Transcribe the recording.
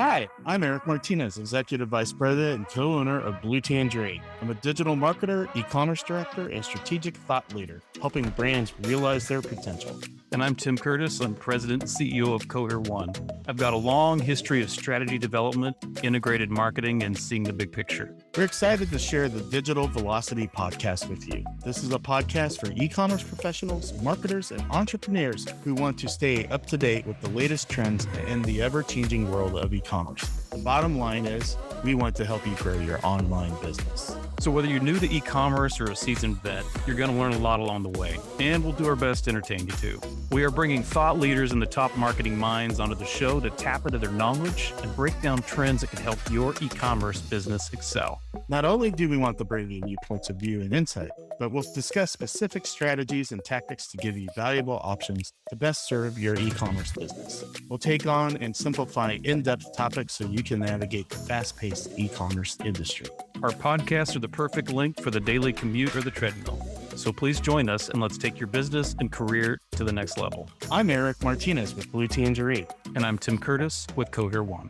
Hi, I'm Erik Martinez, Executive Vice President and co-owner of Blue Tangerine. I'm a digital marketer, e-commerce director, and strategic thought leader, helping brands realize their potential. And I'm Tim Curtis. I'm President and CEO of CohereOne. I've got a long history of strategy development, integrated marketing, and seeing the big picture. We're excited to share the Digital Velocity podcast with you. This is a podcast for e-commerce professionals, marketers, and entrepreneurs who want to stay up to date with the latest trends in the ever-changing world of e-commerce. The bottom line is, we want to help you grow your online business. So whether you're new to e-commerce or a seasoned vet, you're going to learn a lot along the way, and we'll do our best to entertain you too. We are bringing thought leaders and the top marketing minds onto the show to tap into their knowledge and break down trends that can help your e-commerce business excel. Not only do we want to bring you new points of view and insight, but we'll discuss specific strategies and tactics to give you valuable options to best serve your e-commerce business. We'll take on and simplify in-depth topics so you can navigate the fast-paced e-commerce industry. Our podcasts are the perfect link for the daily commute or the treadmill. So please join us and let's take your business and career to the next level. I'm Erik Martinez with Blue Tangerine. And I'm Tim Curtis with CohereOne.